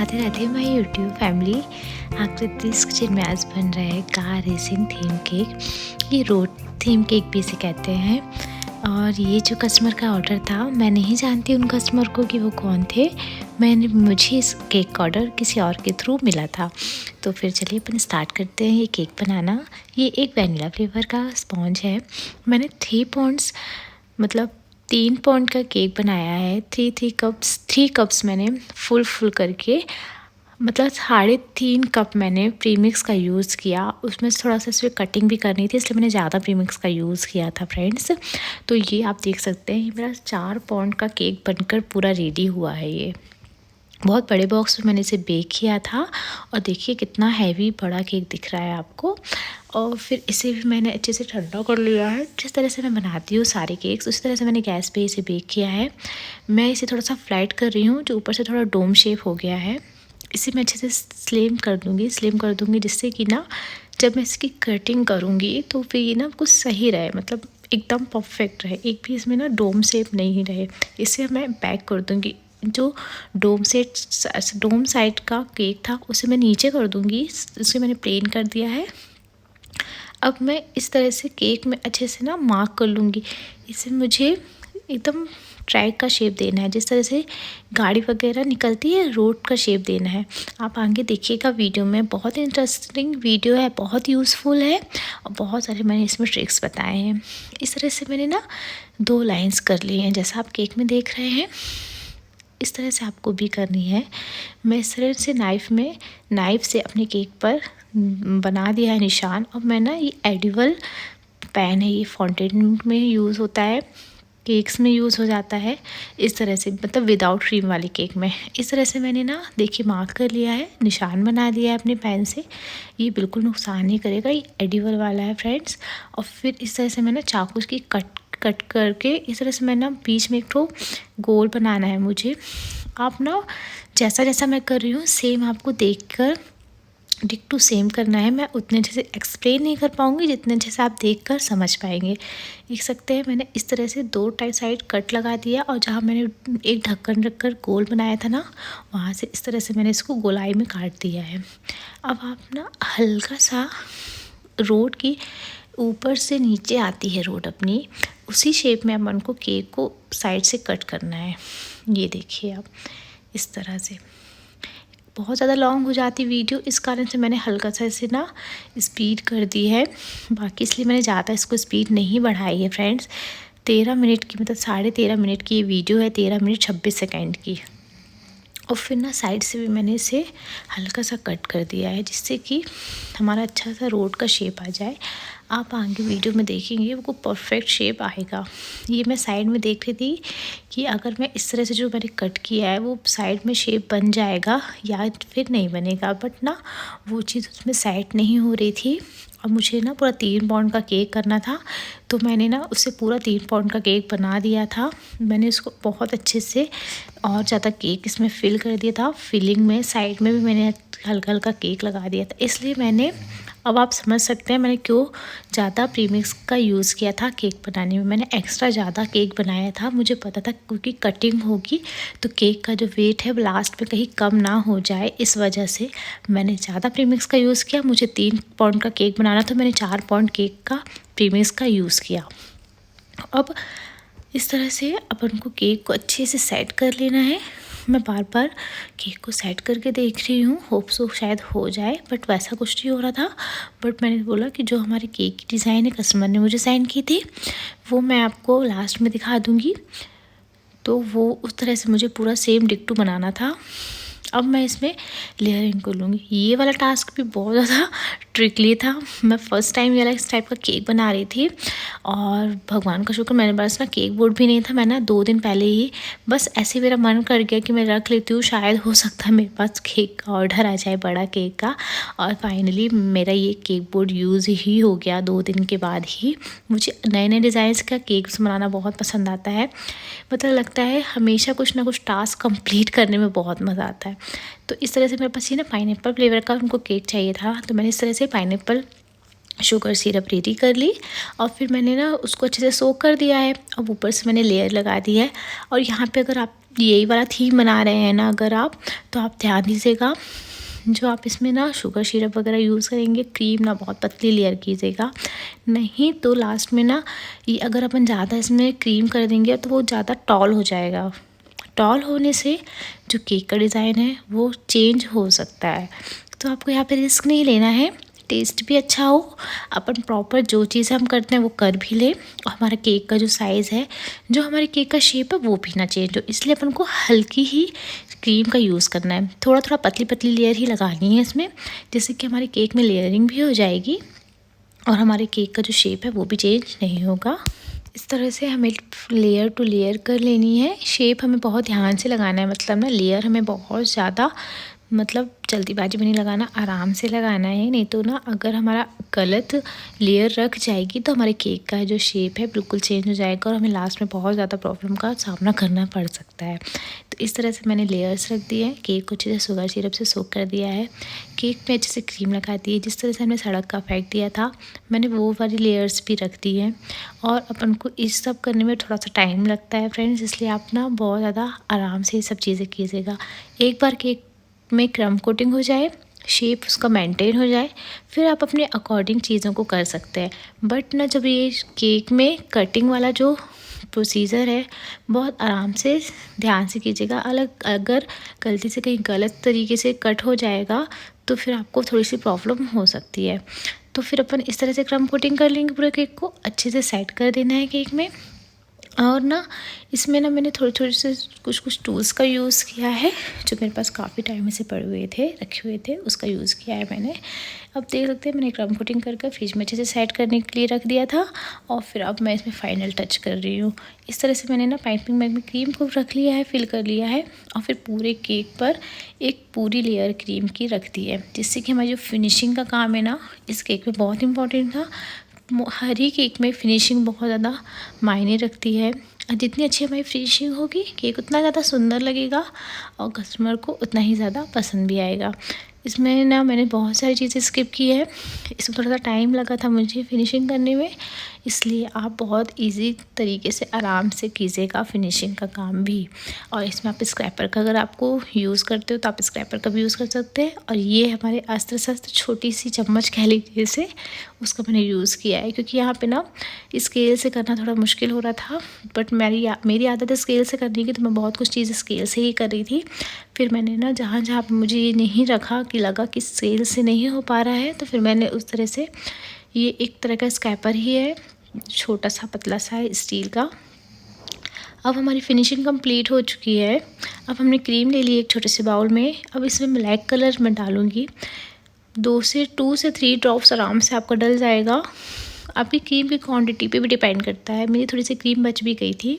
Radhe Radhe my YouTube family. Aakriti's kitchen में आज बन रहा है कार रेसिंग थीम केक। ये रोड थीम केक भी इसे कहते हैं। और ये जो कस्टमर का ऑर्डर था, मैं नहीं जानती उन कस्टमर को कि वो कौन थे। मुझे इस केक का ऑर्डर किसी और के थ्रू मिला था। तो फिर चलिए अपन स्टार्ट करते हैं ये केक बनाना। ये एक वैनिला फ्लेवर का स्पॉन्ज है। मैंने 3 पॉन्ड्स मतलब 3 पॉन्ड का केक बनाया है। 3 कप्स मैंने फुल करके मतलब 3.5 कप मैंने प्रीमिक्स का यूज़ किया। उसमें थोड़ा सा इसमें कटिंग भी करनी थी, इसलिए मैंने ज़्यादा प्रीमिक्स का यूज़ किया था फ्रेंड्स। तो ये आप देख सकते हैं, ये मेरा 4 पॉन्ड का केक बनकर पूरा रेडी हुआ है। ये बहुत बड़े बॉक्स में मैंने इसे बेक किया था और देखिए कितना हैवी बड़ा केक दिख रहा है आपको। और फिर इसे भी मैंने अच्छे से ठंडा कर लिया है। जिस तरह से मैं बनाती हूँ सारे केक्स, उसी तरह से मैंने गैस पे इसे बेक किया है। मैं इसे थोड़ा सा फ्लाइट कर रही हूँ, जो ऊपर से थोड़ा डोम शेप हो गया है। इसे मैं अच्छे से स्लिम कर दूँगी जिससे कि ना जब मैं इसकी कटिंग करूँगी तो फिर ये ना कुछ सही रहे, मतलब एकदम परफेक्ट रहे, एक भी इसमें ना डोम शेप नहीं रहे। इसे मैं पैक कर दूँगी। जो डोम साइड का केक था उसे मैं नीचे कर दूँगी, उसे मैंने प्लेन कर दिया है। अब मैं इस तरह से केक में अच्छे से ना मार्क कर लूँगी। इसे मुझे एकदम ट्रैक का शेप देना है, जिस तरह से गाड़ी वगैरह निकलती है रोड का शेप देना है। आप आगे देखिएगा वीडियो में, बहुत इंटरेस्टिंग वीडियो है, बहुत यूज़फुल है और बहुत सारे मैंने इसमें ट्रिक्स बताए हैं। इस तरह से मैंने ना 2 लाइंस कर ली हैं, जैसा आप केक में देख रहे हैं। इस तरह से आपको भी करनी है। मैं इस तरह से नाइफ़ से अपने केक पर बना दिया है निशान। और मैं ना ये एडिबल पैन है, ये फाउंटेन में यूज़ होता है, केक्स में यूज़ हो जाता है। इस तरह से मतलब विदाउट क्रीम वाली केक में इस तरह से मैंने ना देखिए मार्क कर लिया है, निशान बना दिया है अपने पैन से। ये बिल्कुल नुकसान नहीं करेगा, ये एडिबल वाला है फ्रेंड्स। और फिर इस तरह से मैंने चाकू की कट करके इस तरह से मैं ना बीच में एक ठो गोल बनाना है मुझे। आप ना जैसा मैं कर रही हूँ सेम आपको देखकर डिट्टो सेम करना है। मैं उतने अच्छे से एक्सप्लेन नहीं कर पाऊँगी जितने अच्छे से आप देखकर समझ पाएंगे। देख सकते हैं मैंने इस तरह से 2 साइड कट लगा दिया और जहाँ मैंने एक ढक्कन रखकर गोल बनाया था ना, वहाँ से इस तरह से मैंने इसको गोलाई में काट दिया है। अब आप ना हल्का सा रोड की ऊपर से नीचे आती है रोड अपनी, उसी शेप में अपन को केक को साइड से कट करना है। ये देखिए आप इस तरह से। बहुत ज़्यादा लॉन्ग हो जाती वीडियो, इस कारण से मैंने हल्का सा इसे ना स्पीड कर दी है। बाकी इसलिए मैंने ज़्यादा इसको स्पीड नहीं बढ़ाई है फ्रेंड्स। 13 मिनट की मतलब 13.5 मिनट की ये वीडियो है, 13 मिनट 26 सेकेंड की। और फिर ना साइड से भी मैंने इसे हल्का सा कट कर दिया है, जिससे कि हमारा अच्छा सा रोड का शेप आ जाए। आप आगे वीडियो में देखेंगे वो परफेक्ट शेप आएगा। ये मैं साइड में देख रही थी कि अगर मैं इस तरह से जो मैंने कट किया है वो साइड में शेप बन जाएगा या फिर नहीं बनेगा, बट ना वो चीज़ उसमें सेट नहीं हो रही थी। और मुझे ना पूरा 3 पाउंड का केक करना था, तो मैंने ना उससे पूरा 3 पाउंड का केक बना दिया था। मैंने इसको बहुत अच्छे से और ज़्यादा केक इसमें फिल कर दिया था। फिलिंग में साइड में भी मैंने हल्का हल्का केक लगा दिया था, इसलिए मैंने, अब आप समझ सकते हैं मैंने क्यों ज़्यादा प्रीमिक्स का यूज़ किया था केक बनाने में। मैंने एक्स्ट्रा ज़्यादा केक बनाया था, मुझे पता था क्योंकि कटिंग होगी तो केक का जो वेट है वो लास्ट में कहीं कम ना हो जाए, इस वजह से मैंने ज़्यादा प्रीमिक्स का यूज़ किया। मुझे 3 पाउंड का केक बनाना था, मैंने 4 पाउंड केक का प्रीमिक्स का यूज़ किया। अब इस तरह से अपन को केक को अच्छे से सेट कर लेना है। मैं बार बार केक को सेट करके देख रही हूँ, होप सो शायद हो जाए, बट वैसा कुछ नहीं हो रहा था। बट मैंने बोला कि जो हमारे केक की डिज़ाइन है कस्टमर ने मुझे सेंड की थी, वो मैं आपको लास्ट में दिखा दूँगी। तो वो उस तरह से मुझे पूरा सेम डिट्टो बनाना था। अब मैं इसमें लेयरिंग कर लूँगी। ये वाला टास्क भी बहुत ज़्यादा ट्रिकली था। मैं फ़र्स्ट टाइम ये वाला इस टाइप का केक बना रही थी और भगवान का शुक्र मेरे पास ना केक बोर्ड भी नहीं था। मैं ना 2 दिन पहले ही बस ऐसे मेरा मन कर गया कि मैं रख लेती हूँ, शायद हो सकता है मेरे पास केक का ऑर्डर आ जाए बड़ा केक का। और फाइनली मेरा ये केक बोर्ड यूज़ ही हो गया 2 दिन के बाद ही। मुझे नए नए डिज़ाइंस का केक्स बनाना बहुत पसंद आता है। मतलब लगता है हमेशा कुछ ना कुछ टास्क कंप्लीट करने में बहुत मज़ा आता है। तो इस तरह से मेरे पास ये ना पाइनएप्पल फ्लेवर का उनको केक चाहिए था, तो मैंने इस तरह से पाइनएप्पल शुगर सिरप रेडी कर ली और फिर मैंने ना उसको अच्छे से सोक कर दिया है। अब ऊपर से मैंने लेयर लगा दी है। और यहाँ पे अगर आप यही वाला थीम बना रहे हैं ना अगर आप, तो आप ध्यान दीजिएगा जो आप इसमें ना शुगर सिरप वगैरह यूज़ करेंगे, क्रीम ना बहुत पतली लेयर कीजिएगा, नहीं तो लास्ट में ना ये अगर अपन ज़्यादा इसमें क्रीम कर देंगे तो वो ज़्यादा टॉल हो जाएगा। टॉल होने से जो केक का डिज़ाइन है वो चेंज हो सकता है। तो आपको यहाँ पे रिस्क नहीं लेना है, टेस्ट भी अच्छा हो, अपन प्रॉपर जो चीज़ हम करते हैं वो कर भी लें, और हमारा केक का जो साइज़ है, जो हमारे केक का शेप है वो भी ना चेंज हो। इसलिए अपन को हल्की ही क्रीम का यूज़ करना है, थोड़ा थोड़ा पतली पतली लेयर ही लगानी है इसमें, जिससे कि हमारे केक में लेयरिंग भी हो जाएगी और हमारे केक का जो शेप है वो भी चेंज नहीं होगा। इस तरह से हमें लेयर टू लेयर कर लेनी है। शेप हमें बहुत ध्यान से लगाना है, मतलब ना लेयर हमें बहुत ज़्यादा मतलब जल्दीबाजी में नहीं लगाना, आराम से लगाना है, नहीं तो ना अगर हमारा गलत लेयर रख जाएगी तो हमारे केक का जो शेप है बिल्कुल चेंज हो जाएगा और हमें लास्ट में बहुत ज़्यादा प्रॉब्लम का सामना करना पड़ सकता है। तो इस तरह से मैंने लेयर्स रख दिए हैं, केक को अच्छे से शुगर सिरप से सोक कर दिया है, केक में अच्छे से क्रीम लगा दी है, जिस तरह से हमने सड़क का फेंक दिया था मैंने वो वाली लेयर्स भी रख दी हैं। और अपन को इस सब करने में थोड़ा सा टाइम लगता है फ्रेंड्स, इसलिए आप ना बहुत ज़्यादा आराम से ये सब चीज़ें कीजिएगा। एक बार केक में क्रम कोटिंग हो जाए, शेप उसका मेंटेन हो जाए, फिर आप अपने अकॉर्डिंग चीज़ों को कर सकते हैं। बट ना जब ये केक में कटिंग वाला जो प्रोसीजर है बहुत आराम से ध्यान से कीजिएगा। अगर गलती से कहीं गलत तरीके से कट हो जाएगा तो फिर आपको थोड़ी सी प्रॉब्लम हो सकती है। तो फिर अपन इस तरह से क्रम कोटिंग कर लेंगे, पूरे केक को अच्छे से सेट कर देना है केक में। और ना इसमें ना मैंने थोड़े थोड़े से कुछ टूल्स का यूज़ किया है, जो मेरे पास काफ़ी टाइम से पड़े हुए थे, रखे हुए थे, उसका यूज़ किया है मैंने। अब देख सकते हैं मैंने क्रम कोटिंग कर फ्रिज में अच्छे से सेट करने के लिए रख दिया था और फिर अब मैं इसमें फाइनल टच कर रही हूँ। इस तरह से मैंने ना पाइपिंग बैग में क्रीम को रख लिया है, फिल कर लिया है और फिर पूरे केक पर एक पूरी लेयर क्रीम की रख दी है, जिससे कि हमारी जो फिनिशिंग का काम है ना इस केक में बहुत इंपॉर्टेंट था। हर ही केक में फिनिशिंग बहुत ज़्यादा मायने रखती है, और जितनी अच्छी हमारी फिनिशिंग होगी केक उतना ज़्यादा सुंदर लगेगा और कस्टमर को उतना ही ज़्यादा पसंद भी आएगा। इसमें ना मैंने बहुत सारी चीज़ें स्किप की है, इसमें थोड़ा सा टाइम लगा था मुझे फिनिशिंग करने में, इसलिए आप बहुत इजी तरीके से आराम से कीजिएगा फिनिशिंग का काम भी। और इसमें आप स्क्रैपर का अगर आपको यूज़ करते हो तो आप स्क्रैपर का भी यूज़ कर सकते हैं। और ये हमारे अस्त्र शस्त्र छोटी सी चम्मच कह लीजिए से, उसका मैंने यूज़ किया है, क्योंकि यहाँ पे ना स्केल से करना थोड़ा मुश्किल हो रहा था। बट मेरी आदत है स्केल से करने की, तो मैं बहुत कुछ चीज़ें स्केल से ही कर रही थी। फिर मैंने ना जहाँ जहाँ पे मुझे ये नहीं रखा कि लगा कि स्केल से नहीं हो पा रहा है, तो फिर मैंने उस तरह से, ये एक तरह का स्क्रैपर ही है, छोटा सा पतला सा है स्टील का। अब हमारी फिनिशिंग कंप्लीट हो चुकी है। अब हमने क्रीम ले ली एक छोटे से बाउल में। अब इसमें ब्लैक कलर मैं डालूँगी, 2 से 3 ड्रॉप्स आराम से आपका डल जाएगा। आपकी क्रीम की क्वांटिटी पे भी डिपेंड करता है। मेरी थोड़ी सी क्रीम बच भी गई थी,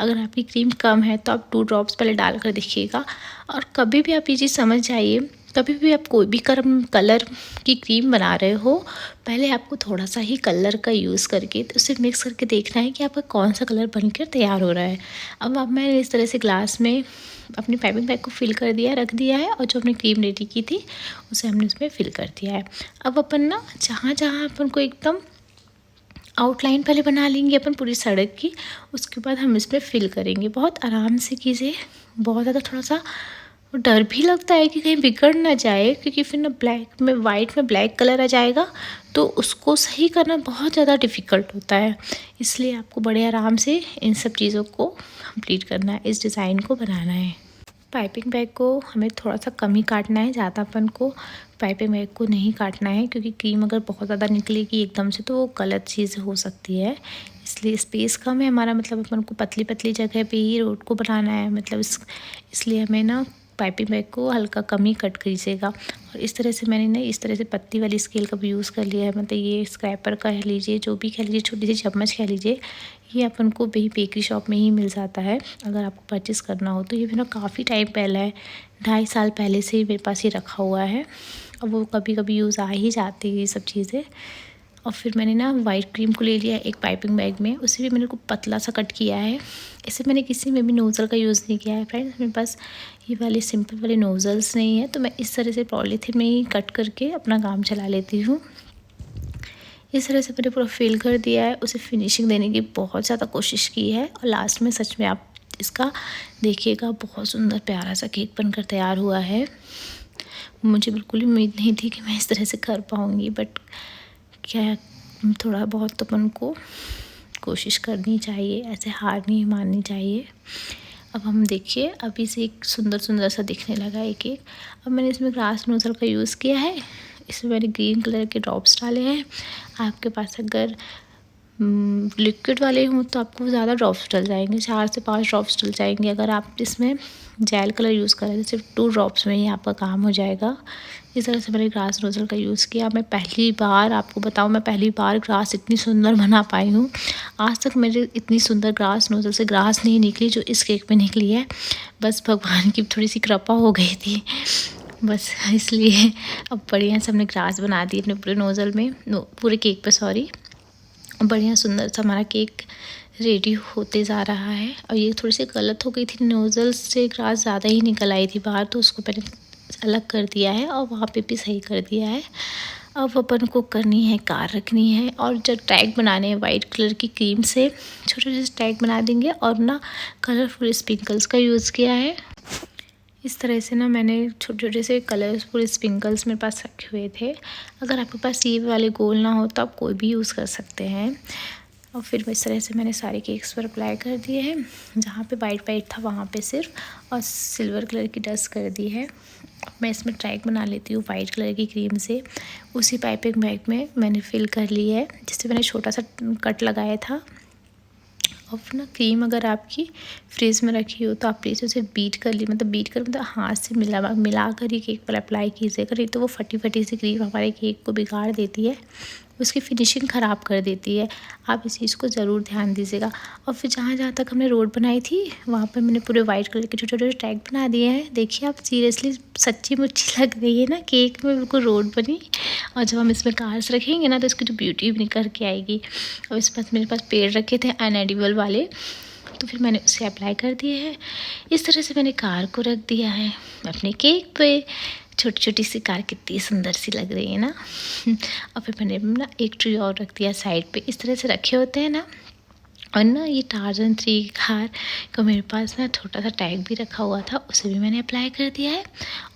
अगर आपकी क्रीम कम है तो आप 2 ड्रॉप्स पहले डाल कर देखिएगा। और कभी भी आप ये चीज़ समझ जाइए, कभी भी आप कोई भी कलर की क्रीम बना रहे हो, पहले आपको थोड़ा सा ही कलर का यूज़ करके उसे मिक्स करके देखना है कि आपका कौन सा कलर बनकर तैयार हो रहा है। अब मैंने इस तरह से ग्लास में अपनी पाइपिंग बैग को फिल कर दिया, रख दिया है, और जो हमने क्रीम रेडी की थी उसे हमने उसमें फिल कर दिया है। अब अपन ना जहाँ जहाँ अपन को एकदम आउटलाइन पहले बना लेंगे अपन पूरी सड़क की, उसके बाद हम इसमें फिल करेंगे। बहुत आराम से कीजिए, बहुत ज़्यादा थोड़ा सा डर भी लगता है कि कहीं बिगड़ ना जाए, क्योंकि फिर ना वाइट में ब्लैक कलर आ जाएगा तो उसको सही करना बहुत ज़्यादा डिफ़िकल्ट होता है। इसलिए आपको बड़े आराम से इन सब चीज़ों को कंप्लीट करना है, इस डिज़ाइन को बनाना है। पाइपिंग बैग को हमें थोड़ा सा कम ही काटना है, ज़्यादा अपन को पाइपिंग बैग को नहीं काटना है, क्योंकि क्रीम अगर बहुत ज़्यादा निकलेगी एकदम से तो वो गलत चीज़ हो सकती है। इसलिए स्पेस कम है हमारा, मतलब अपन को पतली पतली जगह पे ही रोड को बनाना है, मतलब इसलिए हमें ना पाइपिंग बैग को हल्का कम ही कट कीजिएगा। और इस तरह से मैंने ना इस तरह से पत्ती वाली स्केल का भी यूज़ कर लिया है, मतलब ये स्क्रैपर कह लीजिए, जो भी कह लीजिए, छोटी सी चम्मच कह लीजिए, ये अपन को बेकरी शॉप में ही मिल जाता है अगर आपको परचेज़ करना हो तो। ये भी ना काफ़ी टाइम पहले है, 2.5 साल पहले से ही मेरे पास ये रखा हुआ है, और वो कभी कभी यूज़ आ ही जाती है ये सब चीज़ें। और फिर मैंने ना वाइट क्रीम को ले लिया एक पाइपिंग बैग में, उसे भी मैंने को पतला सा कट किया है। इसे मैंने किसी में भी नोज़ल का यूज़ नहीं किया है फ्रेंड्स, मेरे पास ये वाले सिंपल वाले नोज़ल्स नहीं है, तो मैं इस तरह से पॉलीथीन में ही कट करके अपना काम चला लेती हूँ। इस तरह से मैंने पूरा फिल कर दिया है, उसे फिनिशिंग देने की बहुत ज़्यादा कोशिश की है और लास्ट में सच में आप इसका देखिएगा बहुत सुंदर प्यारा सा केक बनकर तैयार हुआ है। मुझे बिल्कुल ही उम्मीद नहीं थी कि मैं इस तरह से कर पाऊँगी, बट क्या थोड़ा बहुत तो अपन को कोशिश करनी चाहिए, ऐसे हार नहीं माननी चाहिए। अब हम देखिए अभी से एक सुंदर सुंदर सा दिखने लगा है केक। अब मैंने इसमें ग्लास नोज़ल का यूज़ किया है, इसमें मैंने ग्रीन कलर के ड्रॉप्स डाले हैं। आपके पास अगर लिक्विड वाले हों तो आपको ज़्यादा ड्रॉप्स डल जाएंगे, 4 से 5 ड्रॉप्स डल जाएंगे। अगर आप इसमें जेल कलर यूज़ करें तो सिर्फ 2 ड्रॉप्स में ही आपका काम हो जाएगा। इस तरह से मैंने ग्लास नोज़ल का यूज़ किया। मैं पहली बार आपको बताऊं, मैं पहली बार ग्लास इतनी सुंदर बना पाई हूँ। आज तक मेरे इतनी सुंदर ग्लास नोज़ल से ग्लास नहीं निकली जो इस केक में निकली है। बस भगवान की थोड़ी सी कृपा हो गई थी, बस इसलिए अब बढ़िया से हमने ग्लास बना दी अपने पूरे नोज़ल में, पूरे केक पे सॉरी। बढ़िया सुंदर सा हमारा केक रेडी होते जा रहा है। और ये थोड़ी सी गलत हो गई थी, नोज़ल से ग्लास ज़्यादा ही निकल आई थी बाहर, तो उसको मैंने अलग कर दिया है और वहाँ पे भी सही कर दिया है। अब अपन को करनी है कार रखनी है और जो टैग बनाने हैं वाइट कलर की क्रीम से छोटे छोटे से टैग बना देंगे और ना कलरफुल स्प्रिंकल्स का यूज़ किया है। इस तरह से ना मैंने छोटे छोटे से कलरफुल स्प्रिंकल्स मेरे पास रखे हुए थे। अगर आपके पास ये वाले गोल ना हो तो आप कोई भी यूज़ कर सकते हैं। और फिर इस तरह से मैंने सारे केक्स पर अप्लाई कर दिए हैं, जहाँ पे वाइट था वहाँ पे सिर्फ, और सिल्वर कलर की डस्ट कर दी है। मैं इसमें ट्रैक बना लेती हूँ वाइट कलर की क्रीम से। उसी पाइपिंग बैग में मैंने फिल कर ली है, जिससे मैंने छोटा सा कट लगाया था। और ना क्रीम अगर आपकी फ्रिज में रखी हो तो आप प्लीज़ उसे बीट कर मतलब हाथ से मिला कर ही केक पर अप्लाई कीजिएगा, नहीं तो वो फटी फटी सी क्रीम हमारे केक को बिगाड़ देती है, उसकी फिनिशिंग ख़राब कर देती है। आप इस चीज़ को ज़रूर ध्यान दीजिएगा। और फिर जहाँ तक हमने रोड बनाई थी वहाँ पर मैंने पूरे वाइट कलर के छोटे छोटे टैग बना दिए हैं। देखिए आप सीरियसली सच्ची मुच्ची लग रही है ना, केक में बिल्कुल रोड बनी। और जब हम इसमें कार्स रखेंगे ना तो इसकी जो ब्यूटी भी निकल के आएगी। और इस पास मेरे पास पेड़ रखे थे अनएडिबल वाले, तो फिर मैंने उसे अप्लाई कर दिए हैं। इस तरह से मैंने कार को रख दिया है अपने केक पे। छोटी छोटी सी कार कितनी सुंदर सी लग रही है ना। और फिर मैंने ना एक ट्री और रख दिया साइड पे, इस तरह से रखे होते हैं ना। और ना ये टार्जन 3 कार का मेरे पास ना छोटा सा टैग भी रखा हुआ था, उसे भी मैंने अप्लाई कर दिया है।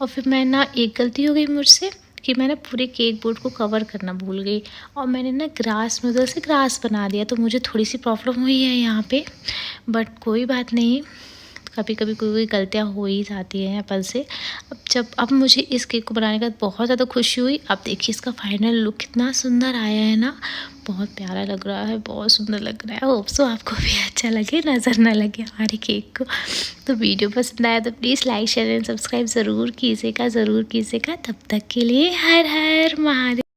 और फिर मैं ना एक गलती हो गई मुझसे कि मैंने पूरे केक बोर्ड को कवर करना भूल गई और मैंने ना ग्रास नूडल से ग्रास बना दिया, तो मुझे थोड़ी सी प्रॉब्लम हुई है यहाँ पे। बट कोई बात नहीं, कभी कभी कोई गलतियाँ हो ही जाती हैं अपन से। अब मुझे इस केक को बनाने के बाद बहुत ज़्यादा खुशी हुई। आप देखिए इसका फाइनल लुक कितना सुंदर आया है ना, बहुत प्यारा लग रहा है, बहुत सुंदर लग रहा है। होप सो आपको भी अच्छा लगे, नज़र ना लगे हमारे केक को। तो वीडियो पसंद आया तो please like share and subscribe ज़रूर कीजिएगा। तब तक के लिए हर हर महादेव।